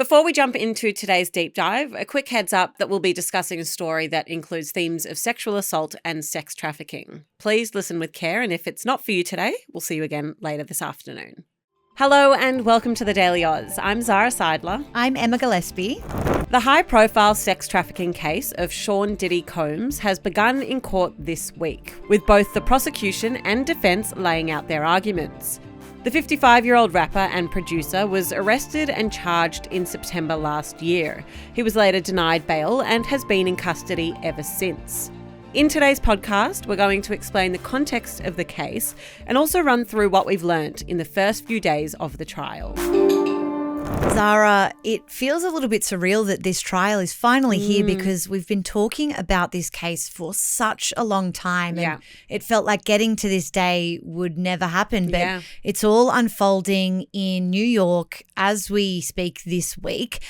Before we jump into today's deep dive, a quick heads up that we'll be discussing a story that includes themes of sexual assault and sex trafficking. Please listen with care, and if it's not for you today, we'll see you again later this afternoon. Hello and welcome to the Daily Aus. I'm Zara Seidler. I'm Emma Gillespie. The high-profile sex trafficking case of Sean Diddy Combs has begun in court this week, with both the prosecution and defence laying out their arguments. The 55-year-old rapper and producer was arrested and charged in September last year. He was later denied bail and has been in custody ever since. In today's podcast, we're going to explain the context of the case and also run through what we've learnt in the first few days of the trial. Zara, it feels a little bit surreal that this trial is finally here because we've been talking about this case for such a long time and it felt like getting to this day would never happen. But it's all unfolding in New York as we speak this week.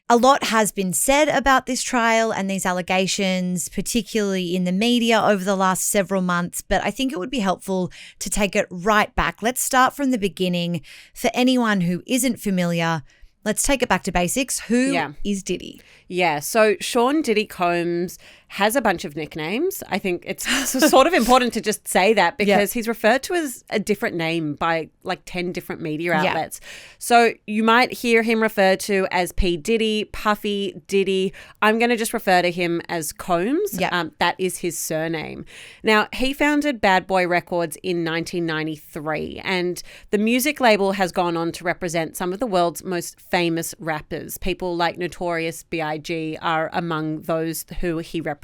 A lot has been said about this trial and these allegations, particularly in the media over the last several months, but I think it would be helpful to take it right back. Let's start from the beginning. For anyone who isn't familiar, let's take it back to basics. Who is Diddy? Yeah, so Sean Diddy Combs has a bunch of nicknames. I think it's sort of important to just say that because he's referred to as a different name by like 10 different media outlets. So you might hear him referred to as P. Diddy, Puffy, Diddy. I'm going to just refer to him as Combs. That is his surname. Now, he founded Bad Boy Records in 1993 and the music label has gone on to represent some of the world's most famous rappers. People like Notorious B.I.G. are among those who he represented.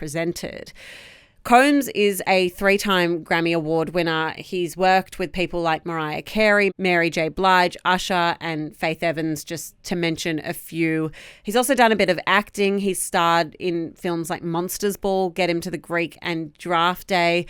Combs is a 3-time Grammy Award winner. He's worked with people like Mariah Carey, Mary J. Blige, Usher, and Faith Evans, just to mention a few. He's also done a bit of acting. He's starred in films like Monsters Ball, Get Him to the Greek, and Draft Day.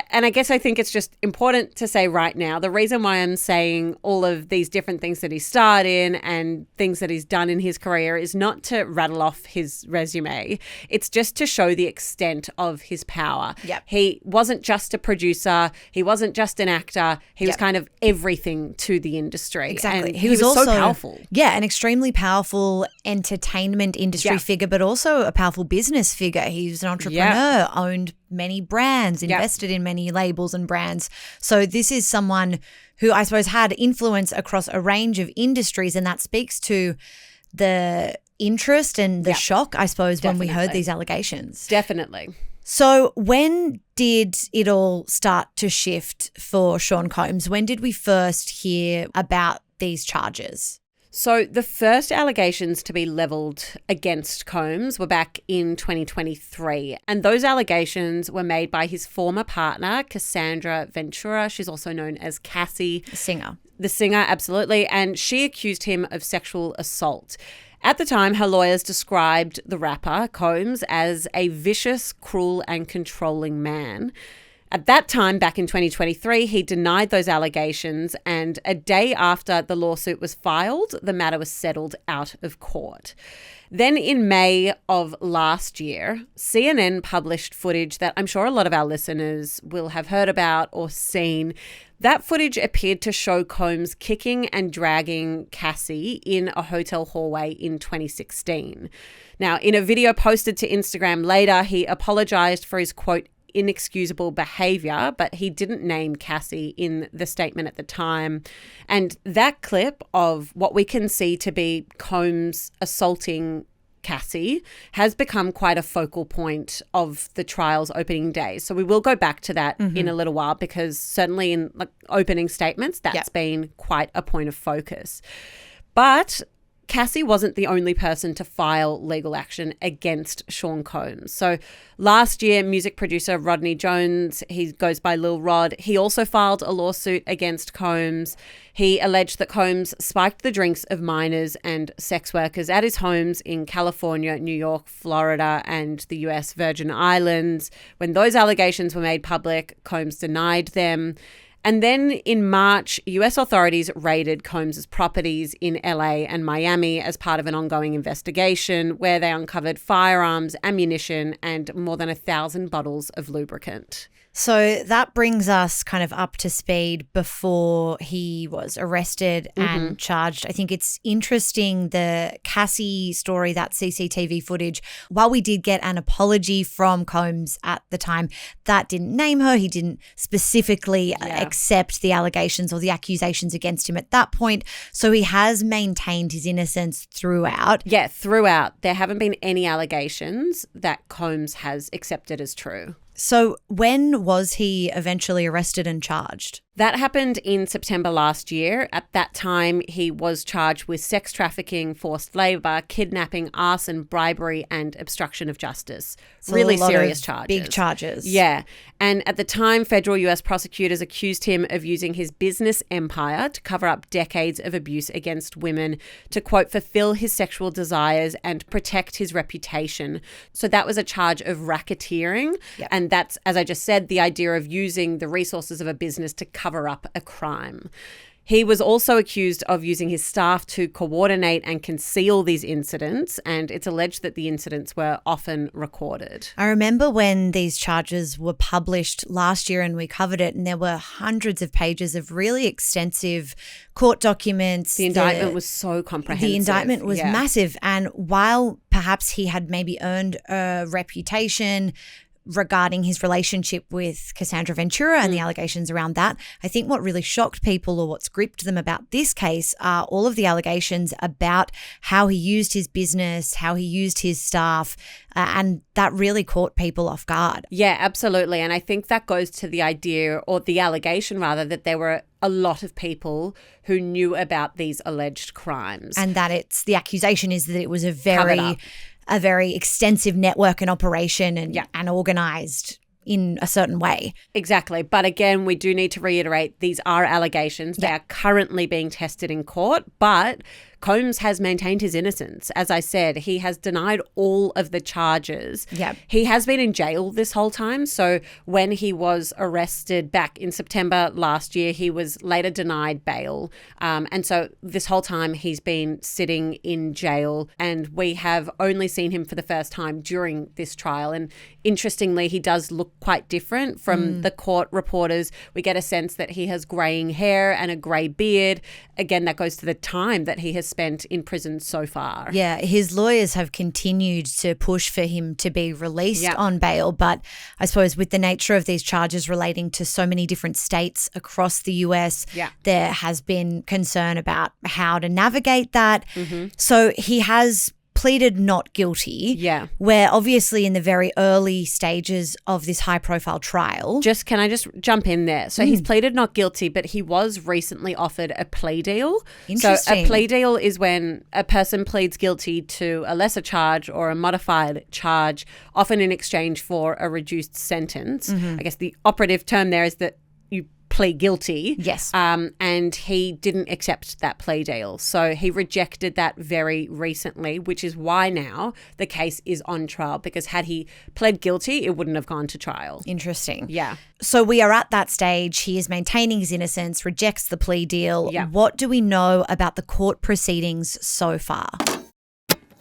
And I guess I think it's just important to say right now, the reason why I'm saying all of these different things that he starred in and things that he's done in his career is not to rattle off his resume. It's just to show the extent of his power. He wasn't just a producer. He wasn't just an actor. He was kind of everything to the industry. Exactly. And he was also so powerful. Yeah, an extremely powerful entertainment industry figure, but also a powerful business figure. He was an entrepreneur, owned many brands, invested in many labels and brands. So this is someone who I suppose had influence across a range of industries, and that speaks to the interest and the shock, I suppose, when we heard these allegations. Definitely. So when did it all start to shift for Sean Combs? When did we first hear about these charges? So the first allegations to be levelled against Combs were back in 2023. And those allegations were made by his former partner, Cassandra Ventura. She's also known as Cassie. The singer, absolutely. And she accused him of sexual assault. At the time, her lawyers described the rapper, Combs, as a vicious, cruel and controlling man. At that time, back in 2023, he denied those allegations, and a day after the lawsuit was filed, the matter was settled out of court. Then in May of last year, CNN published footage that I'm sure a lot of our listeners will have heard about or seen. That footage appeared to show Combs kicking and dragging Cassie in a hotel hallway in 2016. Now, in a video posted to Instagram later, he apologized for his, quote, inexcusable behavior, but he didn't name Cassie in the statement at the time. And that clip of what we can see to be Combs assaulting Cassie has become quite a focal point of the trial's opening day. So we will go back to that in a little while because certainly in opening statements, that's been quite a point of focus. But Cassie wasn't the only person to file legal action against Sean Combs. So last year, music producer Rodney Jones, he goes by Lil Rod, he also filed a lawsuit against Combs. He alleged that Combs spiked the drinks of minors and sex workers at his homes in California, New York, Florida, and the US Virgin Islands. When those allegations were made public, Combs denied them. And then in March, US authorities raided Combs' properties in LA and Miami as part of an ongoing investigation where they uncovered firearms, ammunition, and more than 1,000 bottles of lubricant. So that brings us kind of up to speed before he was arrested and charged. I think it's interesting, the Cassie story, that CCTV footage, while we did get an apology from Combs at the time, that didn't name her. He didn't specifically accept the allegations or the accusations against him at that point. So he has maintained his innocence throughout. Yeah, throughout. There haven't been any allegations that Combs has accepted as true. So when was he eventually arrested and charged? That happened in September last year. At that time, he was charged with sex trafficking, forced labour, kidnapping, arson, bribery, and obstruction of justice. So really serious charges. Big charges. Yeah. And at the time, federal US prosecutors accused him of using his business empire to cover up decades of abuse against women to, quote, fulfill his sexual desires and protect his reputation. So that was a charge of racketeering. Yep. And that's, as I just said, the idea of using the resources of a business to cover up a crime. He was also accused of using his staff to coordinate and conceal these incidents, and it's alleged that the incidents were often recorded. I remember when these charges were published last year and we covered it, and there were hundreds of pages of really extensive court documents. The indictment was so comprehensive. The indictment was massive, and while perhaps he had maybe earned a reputation regarding his relationship with Cassandra Ventura and the allegations around that, I think what really shocked people, or what's gripped them about this case, are all of the allegations about how he used his business, how he used his staff, and that really caught people off guard. Yeah, absolutely. And I think that goes to the idea, or the allegation rather, that there were a lot of people who knew about these alleged crimes. And that the accusation is that it was a very extensive network and operation and organised in a certain way. Exactly. But again, we do need to reiterate, these are allegations. They are currently being tested in court, but Combs has maintained his innocence. As I said, he has denied all of the charges. Yeah. He has been in jail this whole time. So when he was arrested back in September last year, he was later denied bail. And so this whole time he's been sitting in jail, and we have only seen him for the first time during this trial. And interestingly, he does look quite different from the court reporters. We get a sense that he has greying hair and a grey beard. Again, that goes to the time that he has spent in prison so far. Yeah, his lawyers have continued to push for him to be released on bail, but I suppose with the nature of these charges relating to so many different states across the US, there has been concern about how to navigate that. So he has pleaded not guilty. Yeah. We're obviously in the very early stages of this high-profile trial. Can I just jump in there? So he's pleaded not guilty, but he was recently offered a plea deal. Interesting. So a plea deal is when a person pleads guilty to a lesser charge or a modified charge, often in exchange for a reduced sentence. I guess the operative term there is that you plead guilty. Yes. And he didn't accept that plea deal. So he rejected that very recently, which is why now the case is on trial, because had he pled guilty, it wouldn't have gone to trial. Interesting. Yeah. So we are at that stage. He is maintaining his innocence, rejects the plea deal. Yeah. What do we know about the court proceedings so far?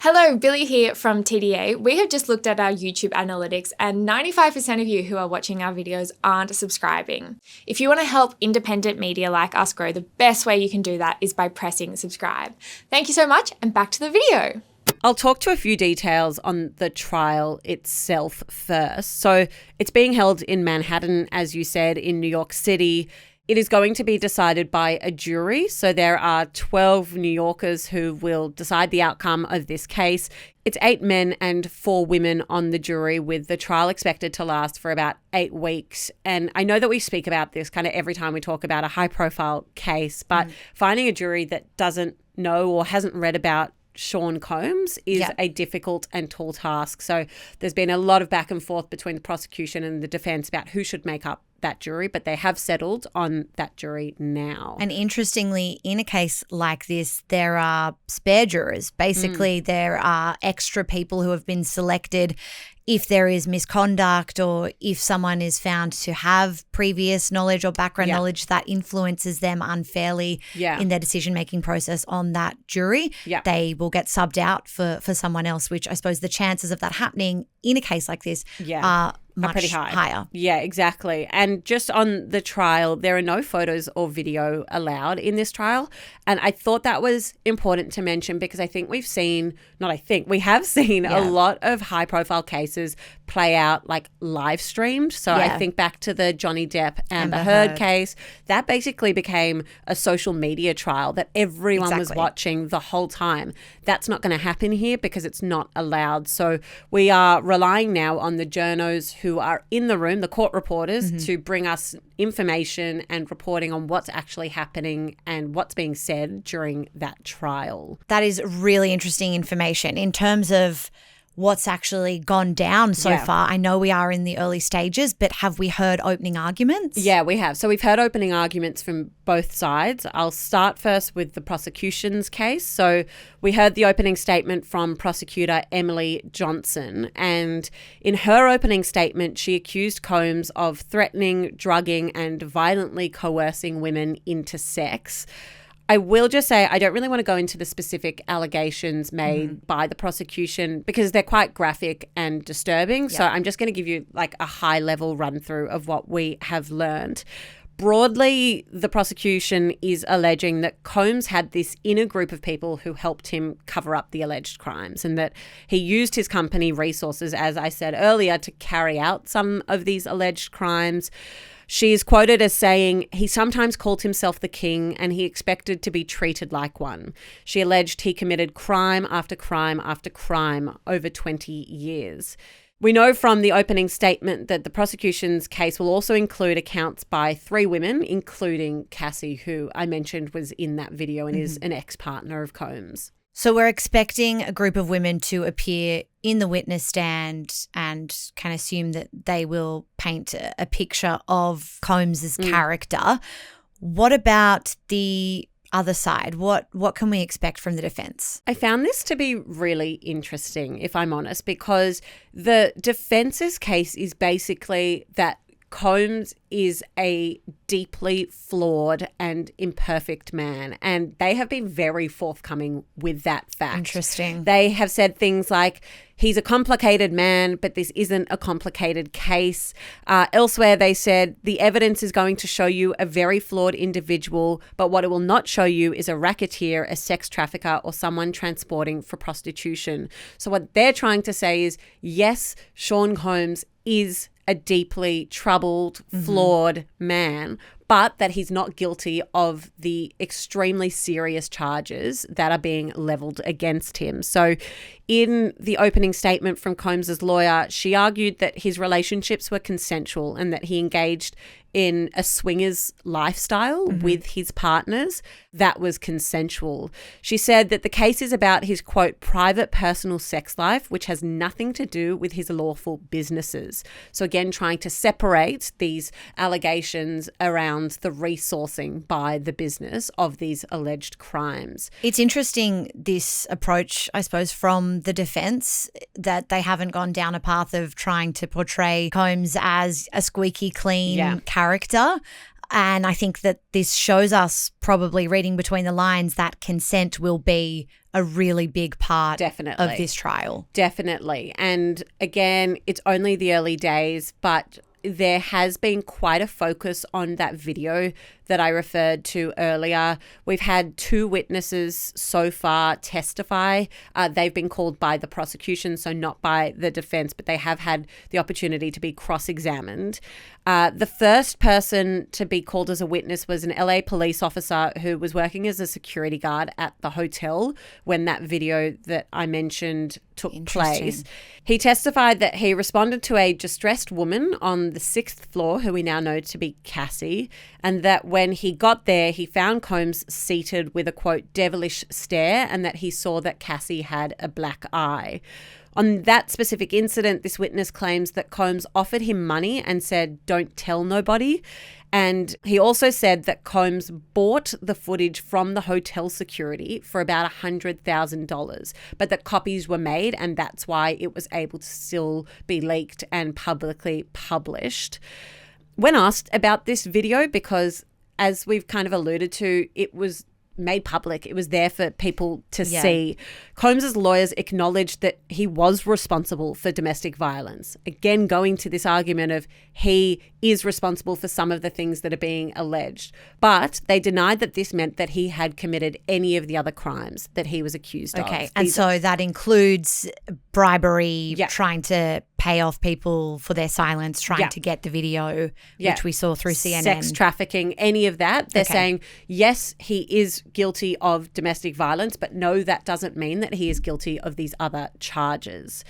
Hello, Billy here from TDA. We have just looked at our YouTube analytics, and 95% of you who are watching our videos aren't subscribing. If you want to help independent media like us grow, the best way you can do that is by pressing subscribe. Thank you so much, and back to the video. I'll talk to a few details on the trial itself first. So it's being held in Manhattan, as you said, in New York City. It is going to be decided by a jury. So there are 12 New Yorkers who will decide the outcome of this case. It's 8 men and 4 women on the jury, with the trial expected to last for about 8 weeks. And I know that we speak about this kind of every time we talk about a high-profile case, but finding a jury that doesn't know or hasn't read about Sean Combs is a difficult and tall task. So there's been a lot of back and forth between the prosecution and the defense about who should make up that jury, but they have settled on that jury now. And interestingly, in a case like this, there are spare jurors. Basically, there are extra people who have been selected if there is misconduct, or if someone is found to have previous knowledge or background knowledge that influences them unfairly in their decision-making process on that jury, they will get subbed out for someone else, which I suppose the chances of that happening in a case like this are much pretty higher. Yeah, exactly. And just on the trial, there are no photos or video allowed in this trial. And I thought that was important to mention because I think we have seen a lot of high profile cases play out like live streamed. So I think back to the Johnny Depp Amber Heard case, that basically became a social media trial that everyone was watching the whole time. That's not going to happen here because it's not allowed. So we are relying now on the journos who are in the room, the court reporters, to bring us information and reporting on what's actually happening and what's being said during that trial. That is really interesting information in terms of what's actually gone down so far. I know we are in the early stages, but have we heard opening arguments? Yeah, we have. So we've heard opening arguments from both sides. I'll start first with the prosecution's case. So we heard the opening statement from prosecutor Emily Johnson. And in her opening statement, she accused Combs of threatening, drugging, and violently coercing women into sex. I will just say I don't really want to go into the specific allegations made by the prosecution because they're quite graphic and disturbing. Yeah. So I'm just going to give you like a high level run through of what we have learned. Broadly, the prosecution is alleging that Combs had this inner group of people who helped him cover up the alleged crimes and that he used his company resources, as I said earlier, to carry out some of these alleged crimes. She is quoted as saying he sometimes called himself the king and he expected to be treated like one. She alleged he committed crime after crime after crime over 20 years. We know from the opening statement that the prosecution's case will also include accounts by 3 women, including Cassie, who I mentioned was in that video and is an ex-partner of Combs. So we're expecting a group of women to appear in the witness stand and can assume that they will paint a picture of Combs's character. What about the other side? What can we expect from the defense? I found this to be really interesting, if I'm honest, because the defense's case is basically that Combs is a deeply flawed and imperfect man, and they have been very forthcoming with that fact. Interesting. They have said things like, he's a complicated man, but this isn't a complicated case. Elsewhere, they said, the evidence is going to show you a very flawed individual, but what it will not show you is a racketeer, a sex trafficker, or someone transporting for prostitution. So what they're trying to say is, yes, Sean Combs is a deeply troubled, flawed man, but that he's not guilty of the extremely serious charges that are being leveled against him. So in the opening statement from Combs's lawyer, she argued that his relationships were consensual and that he engaged in a swingers lifestyle with his partners that was consensual. She said that the case is about his, quote, private personal sex life, which has nothing to do with his lawful businesses. So again, trying to separate these allegations around the resourcing by the business of these alleged crimes. It's interesting, this approach, I suppose, from the defense, that they haven't gone down a path of trying to portray Combs as a squeaky clean character. And I think that this shows us, probably reading between the lines, that consent will be a really big part of this trial. Definitely. And again, it's only the early days, but there has been quite a focus on that video that I referred to earlier. We've had 2 witnesses so far testify. They've been called by the prosecution, so not by the defense, but they have had the opportunity to be cross-examined. The first person to be called as a witness was an LA police officer who was working as a security guard at the hotel when that video that I mentioned took place. He testified that he responded to a distressed woman on the 6th floor, who we now know to be Cassie, and that when he got there, he found Combs seated with a, quote, devilish stare, and that he saw that Cassie had a black eye. On that specific incident, this witness claims that Combs offered him money and said, don't tell nobody. And he also said that Combs bought the footage from the hotel security for about $100,000, but that copies were made and that's why it was able to still be leaked and publicly published. When asked about this video, because as we've kind of alluded to, it was made public. It was there for people to see. Combs's lawyers acknowledged that he was responsible for domestic violence. Again, going to this argument of he is responsible for some of the things that are being alleged. But they denied that this meant that he had committed any of the other crimes that he was accused of. Okay, and so that includes bribery, trying to pay off people for their silence, trying to get the video, which we saw through CNN. Sex trafficking, any of that. They're saying, yes, he is guilty of domestic violence, but no, that doesn't mean that he is guilty of these other charges.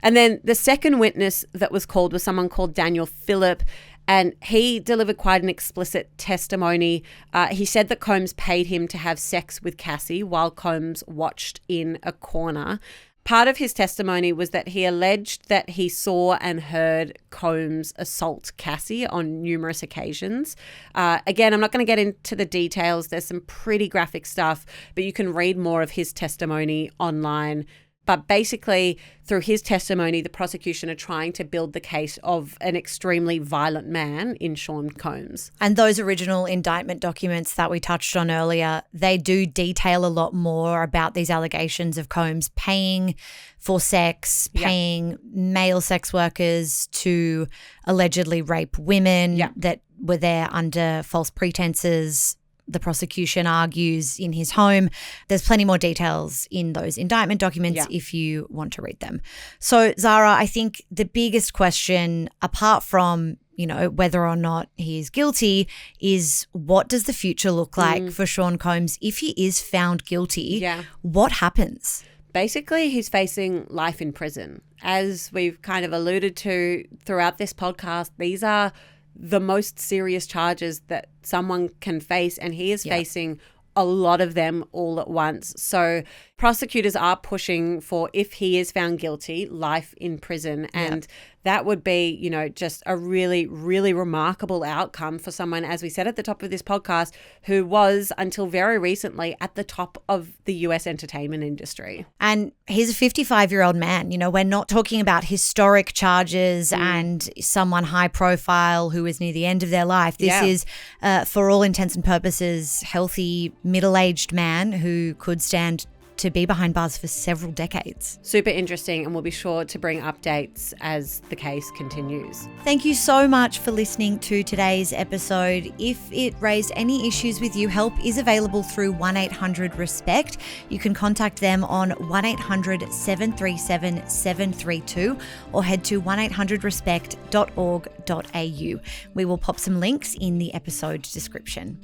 And then the second witness that was called was someone called Daniel Phillip, and he delivered quite an explicit testimony. He said that Combs paid him to have sex with Cassie while Combs watched in a corner. Part of his testimony was that he alleged that he saw and heard Combs assault Cassie on numerous occasions. Again, I'm not going to get into the details. There's some pretty graphic stuff, but you can read more of his testimony online. But basically, through his testimony, the prosecution are trying to build the case of an extremely violent man in Sean Combs. And those original indictment documents that we touched on earlier, they do detail a lot more about these allegations of Combs paying for sex, paying male sex workers to allegedly rape women that were there under false pretenses. The prosecution argues in his home. There's plenty more details in those indictment documents if you want to read them. So, Zara, I think the biggest question, apart from, whether or not he is guilty, is what does the future look like for Sean Combs if he is found guilty? What happens? Basically, he's facing life in prison. As we've kind of alluded to throughout this podcast, these are the most serious charges that someone can face, and he is facing a lot of them all at once. So prosecutors are pushing for, if he is found guilty, life in prison. And that would be, just a really, really remarkable outcome for someone, as we said at the top of this podcast, who was, until very recently, at the top of the US entertainment industry. And he's a 55-year-old man. We're not talking about historic charges and someone high profile who is near the end of their life. This is, for all intents and purposes, healthy, middle-aged man who could stand to be behind bars for several decades. Super interesting, and we'll be sure to bring updates as the case continues. Thank you so much for listening to today's episode. If it raised any issues with you, help is available through 1-800-RESPECT. You can contact them on 1-800-737-732 or head to 1800respect.org.au. We will pop some links in the episode description.